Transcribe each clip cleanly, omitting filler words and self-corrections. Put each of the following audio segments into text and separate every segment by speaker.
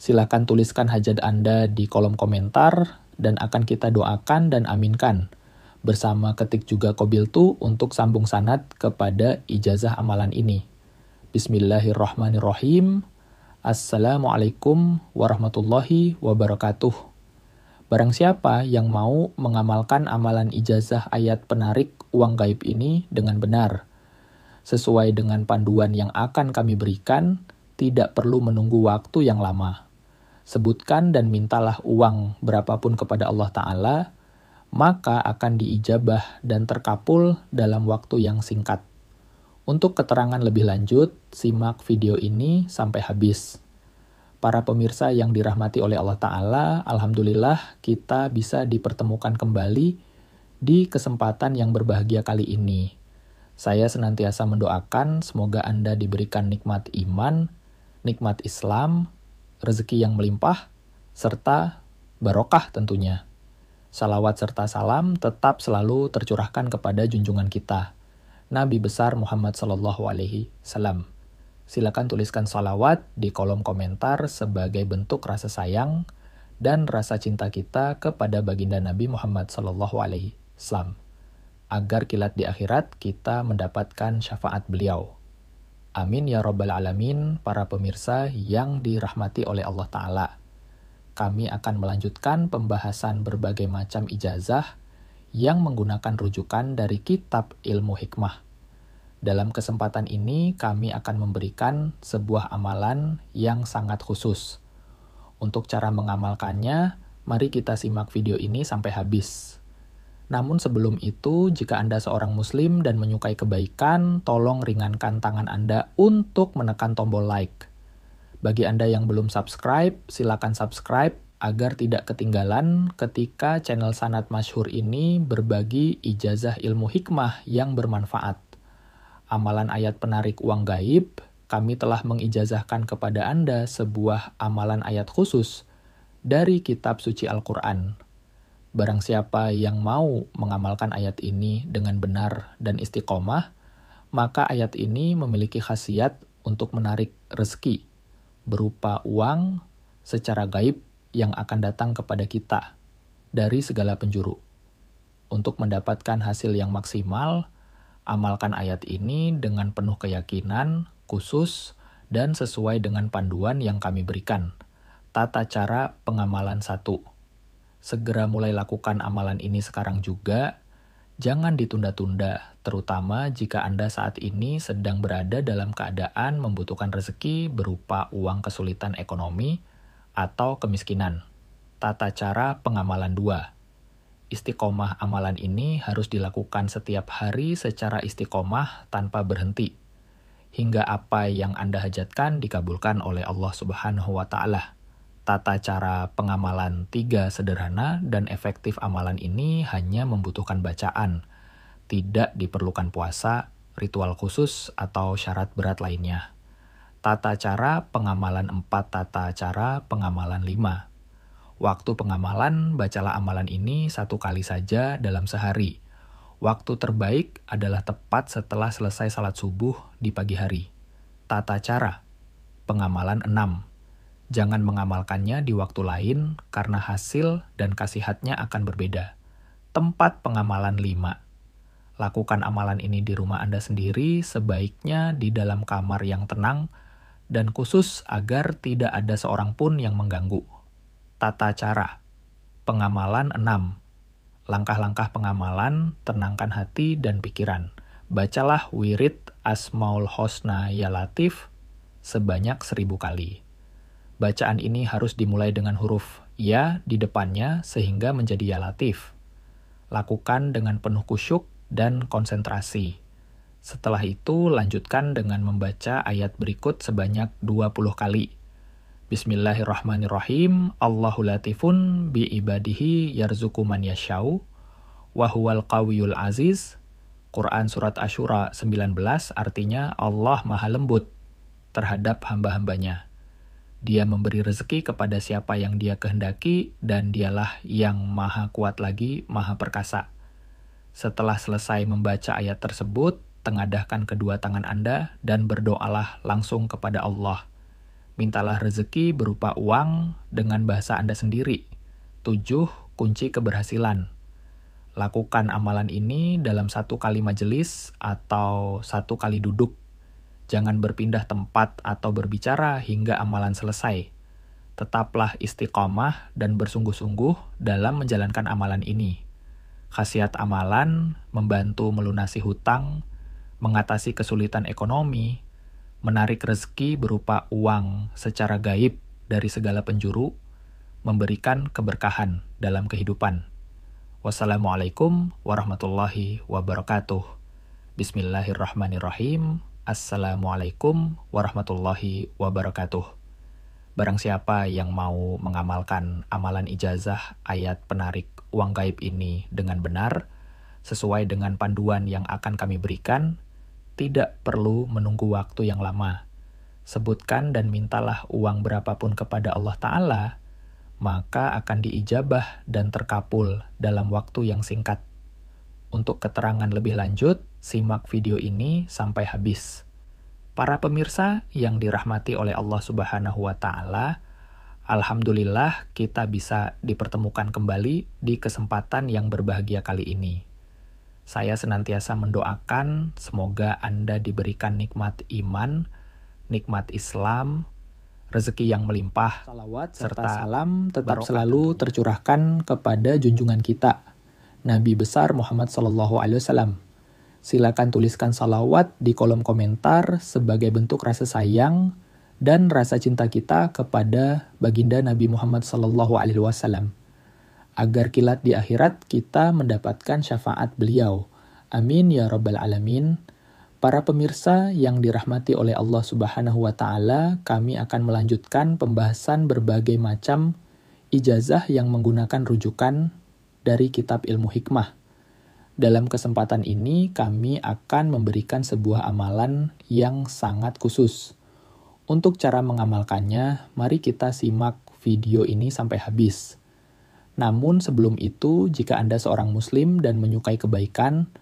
Speaker 1: Silakan tuliskan hajat Anda di kolom komentar dan akan kita doakan dan aminkan. Bersama ketik juga Qabiltu untuk sambung sanad kepada ijazah amalan ini. Bismillahirrahmanirrahim. Assalamualaikum warahmatullahi wabarakatuh. Barang siapa yang mau mengamalkan amalan ijazah ayat penarik uang gaib ini dengan benar, sesuai dengan panduan yang akan kami berikan, tidak perlu menunggu waktu yang lama. Sebutkan dan mintalah uang berapapun kepada Allah Ta'ala, maka akan diijabah dan terkabul dalam waktu yang singkat. Untuk keterangan lebih lanjut, simak video ini sampai habis. Para pemirsa yang dirahmati oleh Allah Ta'ala, alhamdulillah kita bisa dipertemukan kembali di kesempatan yang berbahagia kali ini. Saya senantiasa mendoakan semoga Anda diberikan nikmat iman, nikmat Islam, rezeki yang melimpah, serta barokah tentunya. Salawat serta salam tetap selalu tercurahkan kepada junjungan kita, Nabi besar Muhammad SAW. Silakan tuliskan salawat di kolom komentar sebagai bentuk rasa sayang dan rasa cinta kita kepada baginda Nabi Muhammad SAW. Agar kilat di akhirat kita mendapatkan syafaat beliau. Amin ya rabbal alamin, para pemirsa yang dirahmati oleh Allah Ta'ala. Kami akan melanjutkan pembahasan berbagai macam ijazah yang menggunakan rujukan dari kitab ilmu hikmah. Dalam kesempatan ini kami akan memberikan sebuah amalan yang sangat khusus. Untuk cara mengamalkannya, mari kita simak video ini sampai habis. Namun sebelum itu, jika Anda seorang muslim dan menyukai kebaikan, tolong ringankan tangan Anda untuk menekan tombol like. Bagi Anda yang belum subscribe, silakan subscribe agar tidak ketinggalan ketika channel Sanad Masyhur ini berbagi ijazah ilmu hikmah yang bermanfaat. Amalan ayat penarik uang gaib, kami telah mengijazahkan kepada Anda sebuah amalan ayat khusus dari kitab suci Al-Quran. Barang siapa yang mau mengamalkan ayat ini dengan benar dan istiqomah, maka ayat ini memiliki khasiat untuk menarik rezeki berupa uang secara gaib yang akan datang kepada kita dari segala penjuru. Untuk mendapatkan hasil yang maksimal, amalkan ayat ini dengan penuh keyakinan, khusus, dan sesuai dengan panduan yang kami berikan. Tata cara pengamalan 1. Segera mulai lakukan amalan ini sekarang juga. Jangan ditunda-tunda, terutama jika Anda saat ini sedang berada dalam keadaan membutuhkan rezeki berupa uang kesulitan ekonomi atau kemiskinan. Tata cara pengamalan 2. Istiqomah amalan ini harus dilakukan setiap hari secara istiqomah tanpa berhenti, hingga apa yang Anda hajatkan dikabulkan oleh Allah Subhanahu wa Ta'ala. Tata cara pengamalan 3 sederhana dan efektif amalan ini hanya membutuhkan bacaan, tidak diperlukan puasa, ritual khusus, atau syarat berat lainnya. Tata cara pengamalan 4, tata cara pengamalan 5. Waktu pengamalan, bacalah amalan ini 1 kali saja dalam sehari. Waktu terbaik adalah tepat setelah selesai salat subuh di pagi hari. Tata cara pengamalan 6. Jangan mengamalkannya di waktu lain karena hasil dan khasiatnya akan berbeda. Tempat pengamalan 5. Lakukan amalan ini di rumah Anda sendiri, sebaiknya di dalam kamar yang tenang dan khusus agar tidak ada seorang pun yang mengganggu. Tata cara pengamalan 6. Langkah-langkah pengamalan, tenangkan hati dan pikiran. Bacalah wirid Asmaul Husna Ya Latif sebanyak 1000 kali. Bacaan ini harus dimulai dengan huruf ya di depannya sehingga menjadi ya latif. Lakukan dengan penuh khusyuk dan konsentrasi. Setelah itu lanjutkan dengan membaca ayat berikut sebanyak 20 kali. Bismillahirrahmanirrahim. Allahu latifun bi ibadihi yarzuqu man yasya'u wa huwal qawiyul aziz. Quran surat Asyura 19 artinya Allah maha lembut terhadap hamba-hambanya. Dia memberi rezeki kepada siapa yang dia kehendaki, dan dialah yang maha kuat lagi, maha perkasa. Setelah selesai membaca ayat tersebut, tengadahkan kedua tangan Anda dan berdoalah langsung kepada Allah. Mintalah rezeki berupa uang dengan bahasa Anda sendiri. 7. Kunci keberhasilan. Lakukan amalan ini dalam 1 kali majelis atau 1 kali duduk. Jangan berpindah tempat atau berbicara hingga amalan selesai. Tetaplah istiqomah dan bersungguh-sungguh dalam menjalankan amalan ini. Khasiat amalan membantu melunasi hutang, mengatasi kesulitan ekonomi, menarik rezeki berupa uang secara gaib dari segala penjuru, memberikan keberkahan dalam kehidupan. Wassalamualaikum warahmatullahi wabarakatuh. Bismillahirrahmanirrahim. Assalamualaikum warahmatullahi wabarakatuh. Barang siapa yang mau mengamalkan amalan ijazah ayat penarik uang gaib ini dengan benar, sesuai dengan panduan yang akan kami berikan, tidak perlu menunggu waktu yang lama. Sebutkan dan mintalah uang berapapun kepada Allah Ta'ala, maka akan diijabah dan terkabul dalam waktu yang singkat. Untuk keterangan lebih lanjut, simak video ini sampai habis. Para pemirsa yang dirahmati oleh Allah Subhanahu wa Ta'ala, alhamdulillah kita bisa dipertemukan kembali di kesempatan yang berbahagia kali ini. Saya senantiasa mendoakan semoga Anda diberikan nikmat iman, nikmat Islam, rezeki yang melimpah, salawat serta salam tetap selalu tercurahkan kepada junjungan kita, Nabi besar Muhammad SAW. Silakan tuliskan salawat di kolom komentar sebagai bentuk rasa sayang dan rasa cinta kita kepada baginda Nabi Muhammad SAW. Agar kilat di akhirat kita mendapatkan syafaat beliau. Amin ya rabbal alamin. Para pemirsa yang dirahmati oleh Allah Subhanahu wa Ta'ala, kami akan melanjutkan pembahasan berbagai macam ijazah yang menggunakan rujukan dari kitab ilmu hikmah. Dalam kesempatan ini, kami akan memberikan sebuah amalan yang sangat khusus. Untuk cara mengamalkannya, mari kita simak video ini sampai habis. Namun sebelum itu, jika Anda seorang Muslim dan menyukai kebaikan,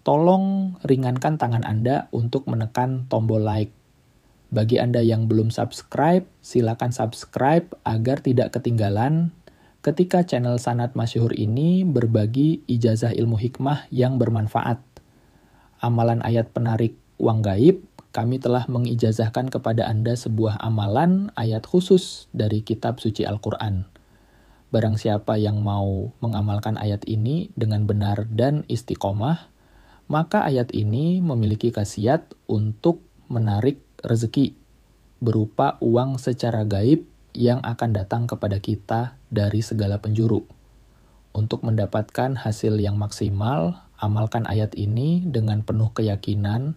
Speaker 1: tolong ringankan tangan Anda untuk menekan tombol like. Bagi Anda yang belum subscribe, silakan subscribe agar tidak ketinggalan ketika channel Sanad Masyhur ini berbagi ijazah ilmu hikmah yang bermanfaat. Amalan ayat penarik uang gaib, kami telah mengijazahkan kepada Anda sebuah amalan ayat khusus dari kitab suci Al-Quran. Barang siapa yang mau mengamalkan ayat ini dengan benar dan istiqomah, maka ayat ini memiliki khasiat untuk menarik rezeki berupa uang secara gaib yang akan datang kepada kita dari segala penjuru. Untuk mendapatkan hasil yang maksimal, amalkan ayat ini dengan penuh keyakinan,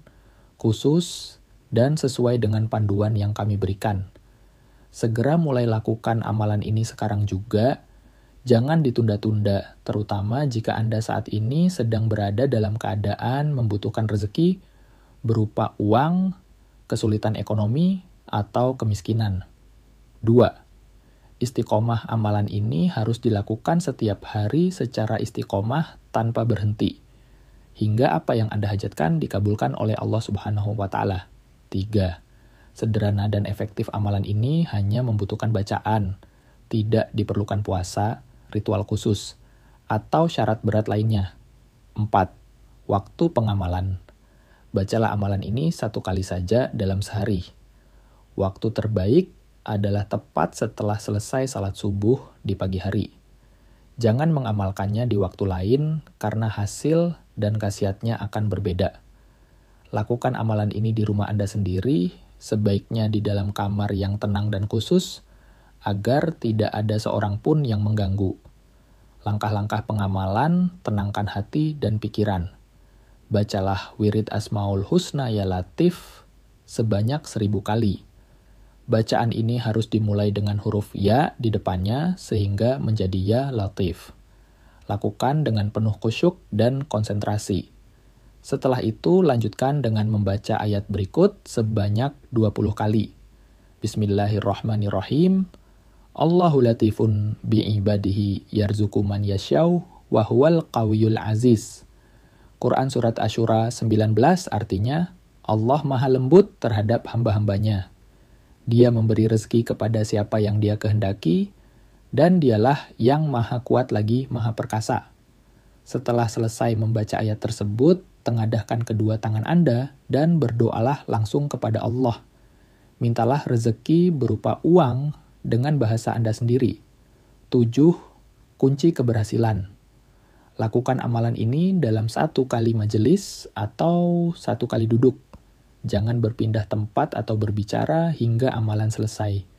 Speaker 1: khusus, dan sesuai dengan panduan yang kami berikan. Segera mulai lakukan amalan ini sekarang juga. Jangan ditunda-tunda, terutama jika Anda saat ini sedang berada dalam keadaan membutuhkan rezeki berupa uang, kesulitan ekonomi, atau kemiskinan. 2. Istiqomah amalan ini harus dilakukan setiap hari secara istiqomah tanpa berhenti, hingga apa yang Anda hajatkan dikabulkan oleh Allah Subhanahu wa Ta'ala. 3. Sederhana dan efektif amalan ini hanya membutuhkan bacaan, tidak diperlukan puasa, ritual khusus, atau syarat berat lainnya. 4. Waktu pengamalan. Bacalah amalan ini 1 kali saja dalam sehari. Waktu terbaik adalah tepat setelah selesai salat subuh di pagi hari. Jangan mengamalkannya di waktu lain karena hasil dan khasiatnya akan berbeda. Lakukan amalan ini di rumah Anda sendiri, sebaiknya di dalam kamar yang tenang dan khusus, agar tidak ada seorang pun yang mengganggu. Langkah-langkah pengamalan, tenangkan hati dan pikiran. Bacalah wirid Asmaul Husna ya Latif sebanyak 1000 kali. Bacaan ini harus dimulai dengan huruf ya di depannya sehingga menjadi ya Latif. Lakukan dengan penuh khusyuk dan konsentrasi. Setelah itu lanjutkan dengan membaca ayat berikut sebanyak 20 kali. Bismillahirrahmanirrahim. Allahu latifun bi'ibadihi yarzuqu man yasyau wa huwal qawiyul aziz. Quran Surat Asyura 19 artinya, Allah maha lembut terhadap hamba-hambanya. Dia memberi rezeki kepada siapa yang Dia kehendaki, dan Dialah yang Maha Kuat lagi Maha Perkasa. Setelah selesai membaca ayat tersebut, tengadahkan kedua tangan Anda dan berdoalah langsung kepada Allah. Mintalah rezeki berupa uang dengan bahasa Anda sendiri. 7. Kunci keberhasilan. Lakukan amalan ini dalam 1 kali majelis atau 1 kali duduk. Jangan berpindah tempat atau berbicara hingga amalan selesai.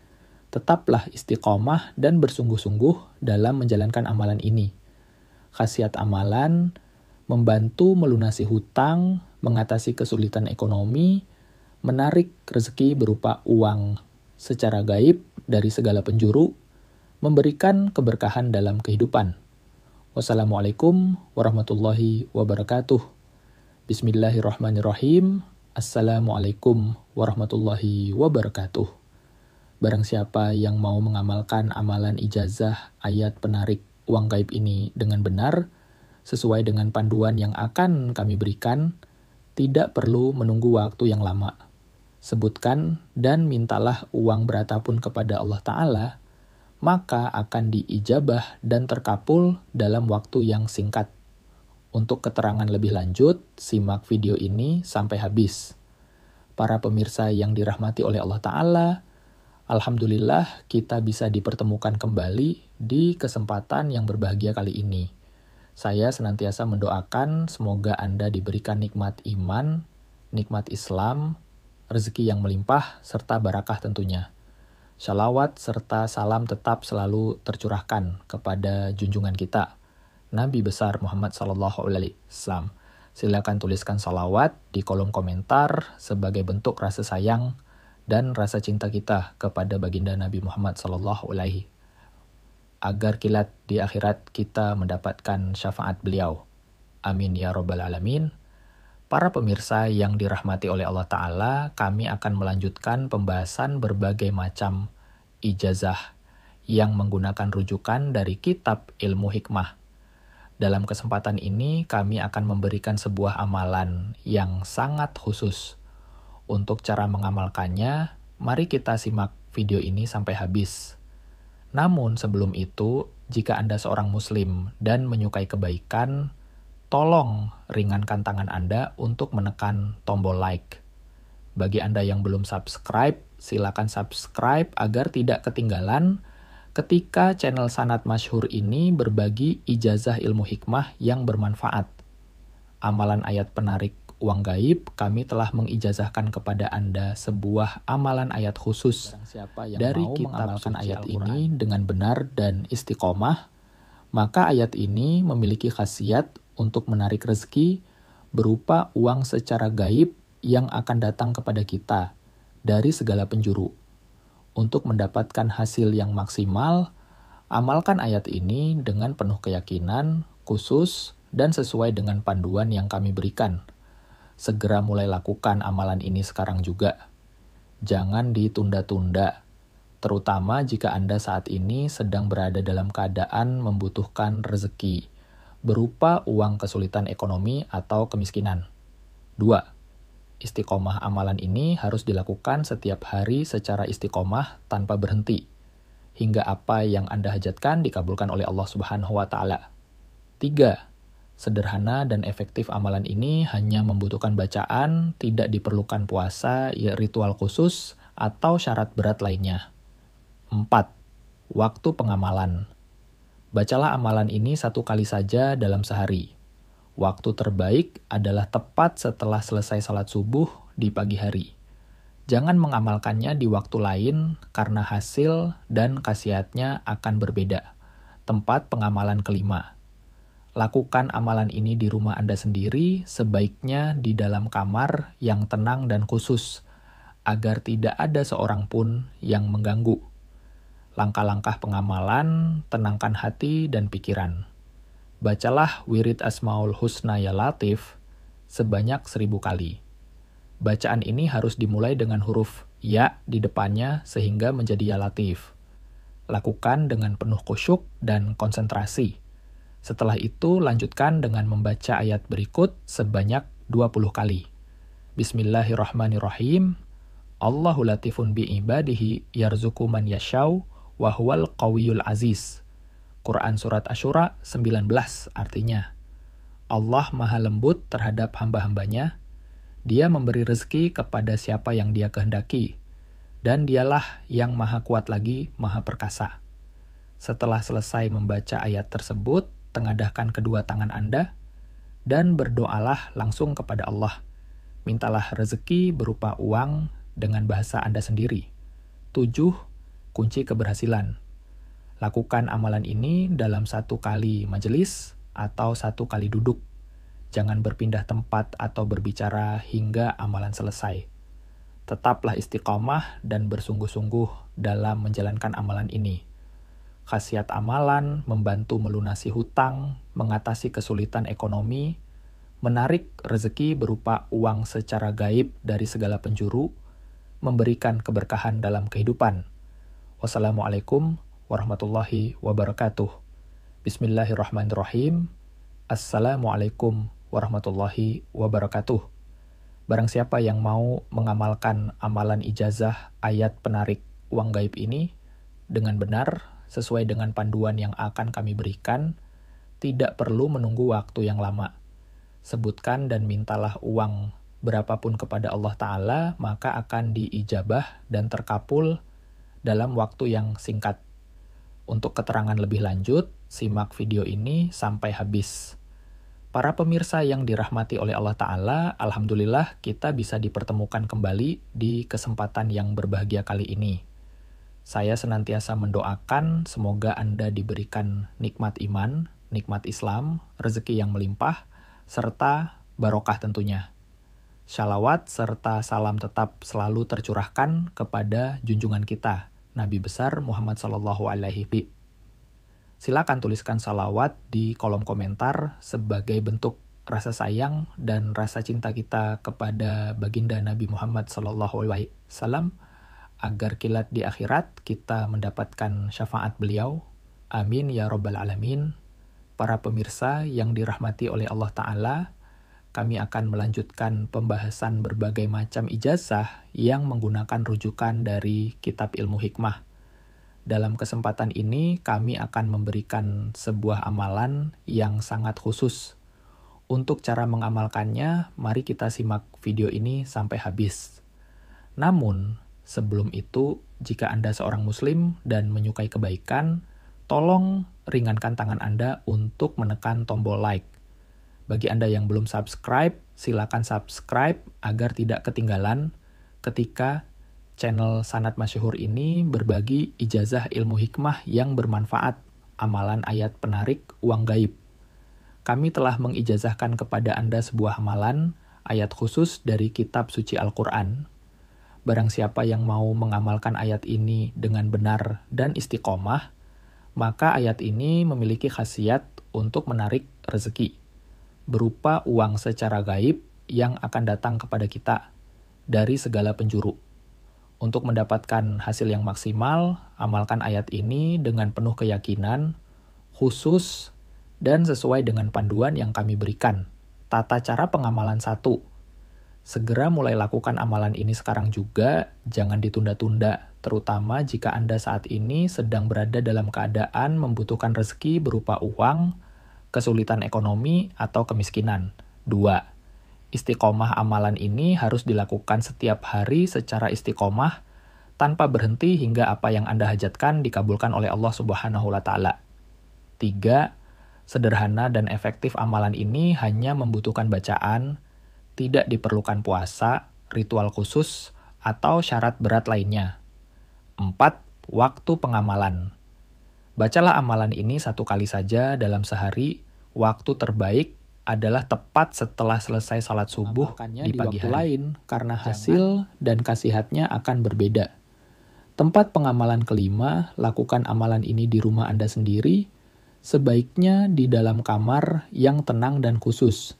Speaker 1: Tetaplah istiqomah dan bersungguh-sungguh dalam menjalankan amalan ini. Khasiat amalan membantu melunasi hutang, mengatasi kesulitan ekonomi, menarik rezeki berupa uang secara gaib dari segala penjuru, memberikan keberkahan dalam kehidupan. Wassalamualaikum warahmatullahi wabarakatuh. Bismillahirrahmanirrahim. Assalamualaikum warahmatullahi wabarakatuh. Barang siapa yang mau mengamalkan amalan ijazah ayat penarik uang gaib ini dengan benar, sesuai dengan panduan yang akan kami berikan, tidak perlu menunggu waktu yang lama. Sebutkan dan mintalah uang berapapun kepada Allah Ta'ala, maka akan diijabah dan terkabul dalam waktu yang singkat. Untuk keterangan lebih lanjut, simak video ini sampai habis. Para pemirsa yang dirahmati oleh Allah Ta'ala, alhamdulillah kita bisa dipertemukan kembali di kesempatan yang berbahagia kali ini. Saya senantiasa mendoakan semoga Anda diberikan nikmat iman, nikmat Islam, rezeki yang melimpah, serta barakah tentunya. Shalawat serta salam tetap selalu tercurahkan kepada junjungan kita, Nabi besar Muhammad SAW. Silakan tuliskan salawat di kolom komentar sebagai bentuk rasa sayang dan rasa cinta kita kepada baginda Nabi Muhammad SAW. Agar kilat di akhirat kita mendapatkan syafaat beliau. Amin ya Rabbal Alamin. Para pemirsa yang dirahmati oleh Allah Ta'ala, kami akan melanjutkan pembahasan berbagai macam ijazah yang menggunakan rujukan dari kitab ilmu hikmah. Dalam kesempatan ini, kami akan memberikan sebuah amalan yang sangat khusus. Untuk cara mengamalkannya, mari kita simak video ini sampai habis. Namun sebelum itu, jika Anda seorang muslim dan menyukai kebaikan, tolong ringankan tangan Anda untuk menekan tombol like. Bagi Anda yang belum subscribe, silakan subscribe agar tidak ketinggalan ketika channel Sanad Masyhur ini berbagi ijazah ilmu hikmah yang bermanfaat. Amalan ayat penarik uang gaib, kami telah mengijazahkan kepada Anda sebuah amalan ayat khusus dari kitab mengamalkan ayat ini dengan benar dan istiqomah, maka ayat ini memiliki khasiat untuk menarik rezeki berupa uang secara gaib yang akan datang kepada kita dari segala penjuru. Untuk mendapatkan hasil yang maksimal, amalkan ayat ini dengan penuh keyakinan, khusus, dan sesuai dengan panduan yang kami berikan. Segera mulai lakukan amalan ini sekarang juga. Jangan ditunda-tunda, terutama jika Anda saat ini sedang berada dalam keadaan membutuhkan rezeki, berupa uang kesulitan ekonomi atau kemiskinan. 2. Istiqomah amalan ini harus dilakukan setiap hari secara istiqomah tanpa berhenti, hingga apa yang Anda hajatkan dikabulkan oleh Allah Subhanahu wa Ta'ala. 3. Sederhana dan efektif amalan ini hanya membutuhkan bacaan, tidak diperlukan puasa, ritual khusus, atau syarat berat lainnya. 4. Waktu pengamalan. Bacalah amalan ini 1 kali saja dalam sehari. Waktu terbaik adalah tepat setelah selesai salat subuh di pagi hari. Jangan mengamalkannya di waktu lain karena hasil dan khasiatnya akan berbeda. Tempat pengamalan kelima. Lakukan amalan ini di rumah Anda sendiri, sebaiknya di dalam kamar yang tenang dan khusus, agar tidak ada seorang pun yang mengganggu. Langkah-langkah pengamalan, tenangkan hati dan pikiran. Bacalah wirid Asmaul Husna ya Latif sebanyak 1000 kali. Bacaan ini harus dimulai dengan huruf ya di depannya sehingga menjadi ya Latif. Lakukan dengan penuh khusyuk dan konsentrasi. Setelah itu lanjutkan dengan membaca ayat berikut sebanyak 20 kali. Bismillahirrahmanirrahim. Allahu latifun bi ibadihi yarzuqu man yashau wa huwal qawiyul aziz. Quran Surat Asyura 19 artinya, Allah maha lembut terhadap hamba-hambanya, Dia memberi rezeki kepada siapa yang Dia kehendaki, dan Dialah yang maha kuat lagi, maha perkasa. Setelah selesai membaca ayat tersebut, tengadahkan kedua tangan Anda, dan berdoalah langsung kepada Allah. Mintalah rezeki berupa uang dengan bahasa Anda sendiri. 7. Kunci keberhasilan. Lakukan amalan ini dalam 1 kali majelis atau 1 kali duduk. Jangan berpindah tempat atau berbicara hingga amalan selesai. Tetaplah istiqomah dan bersungguh-sungguh dalam menjalankan amalan ini. Khasiat amalan membantu melunasi hutang, mengatasi kesulitan ekonomi, menarik rezeki berupa uang secara gaib dari segala penjuru, memberikan keberkahan dalam kehidupan. Wassalamualaikum warahmatullahi wabarakatuh. Bismillahirrahmanirrahim. Assalamualaikum warahmatullahi wabarakatuh. Barang siapa yang mau mengamalkan amalan ijazah ayat penarik uang gaib ini dengan benar, sesuai dengan panduan yang akan kami berikan, tidak perlu menunggu waktu yang lama. Sebutkan dan mintalah uang berapapun kepada Allah Ta'ala, maka akan diijabah dan terkabul dalam waktu yang singkat. Untuk keterangan lebih lanjut, simak video ini sampai habis. Para pemirsa yang dirahmati oleh Allah Ta'ala, alhamdulillah kita bisa dipertemukan kembali di kesempatan yang berbahagia kali ini. Saya senantiasa mendoakan semoga Anda diberikan nikmat iman, nikmat Islam, rezeki yang melimpah, serta barokah tentunya. Shalawat serta salam tetap selalu tercurahkan kepada junjungan kita, Nabi besar Muhammad SAW. Silakan tuliskan salawat di kolom komentar sebagai bentuk rasa sayang dan rasa cinta kita kepada baginda Nabi Muhammad SAW, agar kilat di akhirat kita mendapatkan syafaat beliau. Amin ya Rabbal Alamin. Para pemirsa yang dirahmati oleh Allah Ta'ala, kami akan melanjutkan pembahasan berbagai macam ijazah yang menggunakan rujukan dari kitab ilmu hikmah. Dalam kesempatan ini, kami akan memberikan sebuah amalan yang sangat khusus. Untuk cara mengamalkannya, mari kita simak video ini sampai habis. Namun, sebelum itu, jika Anda seorang Muslim dan menyukai kebaikan, tolong ringankan tangan Anda untuk menekan tombol like. Bagi Anda yang belum subscribe, silakan subscribe agar tidak ketinggalan ketika channel Sanad Masyhur ini berbagi ijazah ilmu hikmah yang bermanfaat, amalan ayat penarik uang gaib. Kami telah mengijazahkan kepada Anda sebuah amalan, ayat khusus dari kitab suci Al-Quran. Barang siapa yang mau mengamalkan ayat ini dengan benar dan istiqomah, maka ayat ini memiliki khasiat untuk menarik rezeki, berupa uang secara gaib yang akan datang kepada kita dari segala penjuru. Untuk mendapatkan hasil yang maksimal, amalkan ayat ini dengan penuh keyakinan, khusus, dan sesuai dengan panduan yang kami berikan. Tata cara pengamalan 1. Segera mulai lakukan amalan ini sekarang juga, jangan ditunda-tunda, terutama jika Anda saat ini sedang berada dalam keadaan membutuhkan rezeki berupa uang, kesulitan ekonomi, atau kemiskinan. 2. Istiqomah amalan ini harus dilakukan setiap hari secara istiqomah, tanpa berhenti hingga apa yang Anda hajatkan dikabulkan oleh Allah Subhanahu wa Ta'ala. 3. Sederhana dan efektif amalan ini hanya membutuhkan bacaan, tidak diperlukan puasa, ritual khusus, atau syarat berat lainnya. 4. Waktu pengamalan. Bacalah amalan ini 1 kali saja dalam sehari. Waktu terbaik adalah tepat setelah selesai salat subuh di pagi hari. Lain, karena hasil dan khasiatnya akan berbeda. Tempat pengamalan kelima, lakukan amalan ini di rumah Anda sendiri, sebaiknya di dalam kamar yang tenang dan khusus,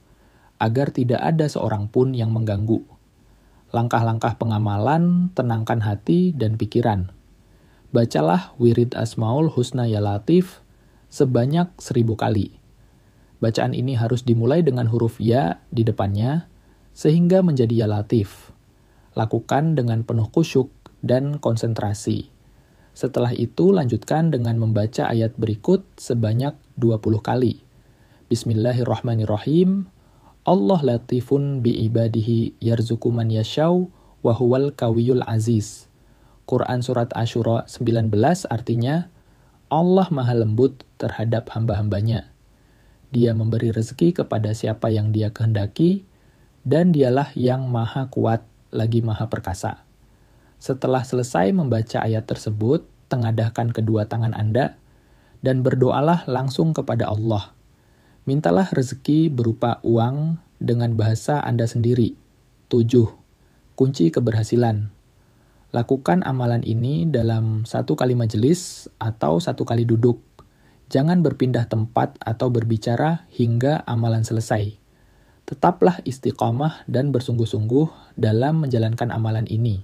Speaker 1: agar tidak ada seorang pun yang mengganggu. Langkah-langkah pengamalan, tenangkan hati dan pikiran. Bacalah wirid Asmaul Husna Ya Latif sebanyak 1000 kali. Bacaan ini harus dimulai dengan huruf ya di depannya, sehingga menjadi ya latif. Lakukan dengan penuh khusyuk dan konsentrasi. Setelah itu lanjutkan dengan membaca ayat berikut sebanyak 20 kali. Bismillahirrahmanirrahim. Allah latifun bi'ibadihi yarzuku man yashau wa huwal kawiyul aziz. Quran Surat Asyura 19 artinya, Allah maha lembut terhadap hamba-hambanya. Dia memberi rezeki kepada siapa yang dia kehendaki, dan dialah yang maha kuat lagi maha perkasa. Setelah selesai membaca ayat tersebut, tengadahkan kedua tangan Anda, dan berdoalah langsung kepada Allah. Mintalah rezeki berupa uang dengan bahasa Anda sendiri. 7. Kunci keberhasilan. Lakukan amalan ini dalam 1 kali majelis atau 1 kali duduk. Jangan berpindah tempat atau berbicara hingga amalan selesai. Tetaplah istiqamah dan bersungguh-sungguh dalam menjalankan amalan ini.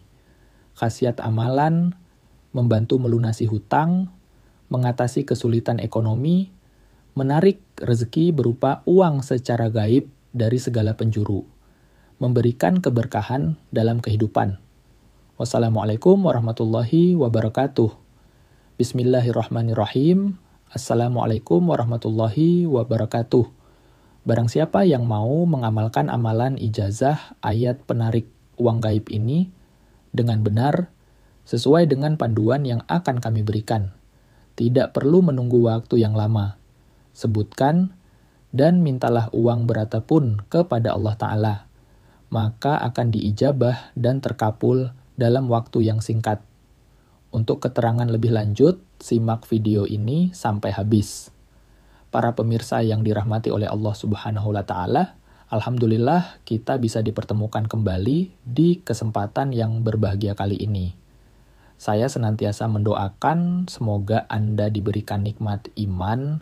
Speaker 1: Khasiat amalan membantu melunasi hutang, mengatasi kesulitan ekonomi, menarik rezeki berupa uang secara gaib dari segala penjuru, memberikan keberkahan dalam kehidupan. Wassalamualaikum warahmatullahi wabarakatuh. Bismillahirrahmanirrahim. Assalamualaikum warahmatullahi wabarakatuh. Barang siapa yang mau mengamalkan amalan ijazah ayat penarik uang gaib ini dengan benar, sesuai dengan panduan yang akan kami berikan. Tidak perlu menunggu waktu yang lama. Sebutkan dan mintalah uang berapapun kepada Allah Ta'ala. Maka akan diijabah dan terkabul dalam waktu yang singkat. Untuk keterangan lebih lanjut, simak video ini sampai habis. Para pemirsa yang dirahmati oleh Allah Subhanahu wa Ta'ala, alhamdulillah kita bisa dipertemukan kembali di kesempatan yang berbahagia kali ini. Saya senantiasa mendoakan semoga Anda diberikan nikmat iman,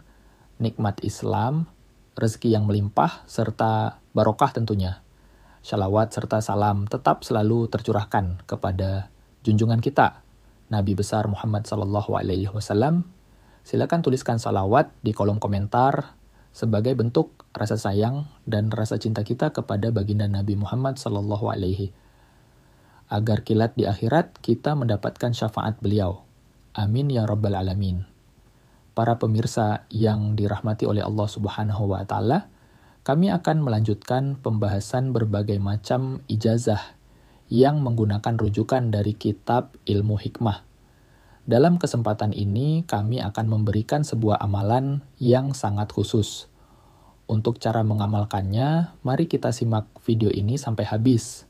Speaker 1: nikmat Islam, rezeki yang melimpah, serta barokah tentunya. Shalawat serta salam tetap selalu tercurahkan kepada junjungan kita, Nabi besar Muhammad SAW. Silakan tuliskan salawat di kolom komentar sebagai bentuk rasa sayang dan rasa cinta kita kepada baginda Nabi Muhammad SAW. Agar kilat di akhirat kita mendapatkan syafaat beliau. Amin ya rabbal alamin. Para pemirsa yang dirahmati oleh Allah Subhanahu wa Ta'ala, kami akan melanjutkan pembahasan berbagai macam ijazah yang menggunakan rujukan dari kitab Ilmu Hikmah. Dalam kesempatan ini, kami akan memberikan sebuah amalan yang sangat khusus. Untuk cara mengamalkannya, mari kita simak video ini sampai habis.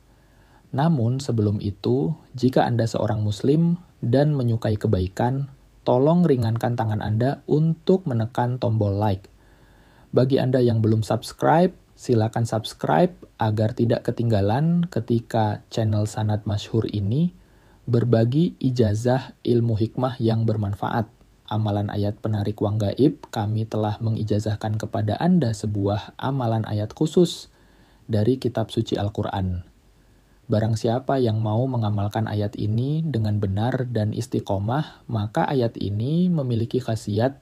Speaker 1: Namun sebelum itu, jika Anda seorang Muslim dan menyukai kebaikan, tolong ringankan tangan Anda untuk menekan tombol like. Bagi Anda yang belum subscribe, silakan subscribe agar tidak ketinggalan ketika channel Sanad Masyhur ini berbagi ijazah ilmu hikmah yang bermanfaat. Amalan ayat penarik uang gaib, kami telah mengijazahkan kepada Anda sebuah amalan ayat khusus dari kitab suci Al-Quran. Barang siapa yang mau mengamalkan ayat ini dengan benar dan istiqomah, maka ayat ini memiliki khasiat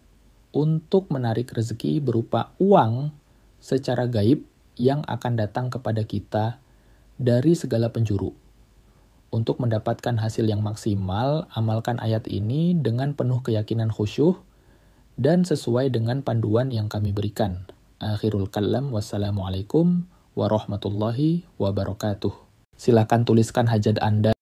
Speaker 1: untuk menarik rezeki berupa uang secara gaib yang akan datang kepada kita dari segala penjuru. Untuk mendapatkan hasil yang maksimal, amalkan ayat ini dengan penuh keyakinan khusyuk dan sesuai dengan panduan yang kami berikan. Akhirul kalam, wassalamualaikum warahmatullahi wabarakatuh. Silakan tuliskan hajat Anda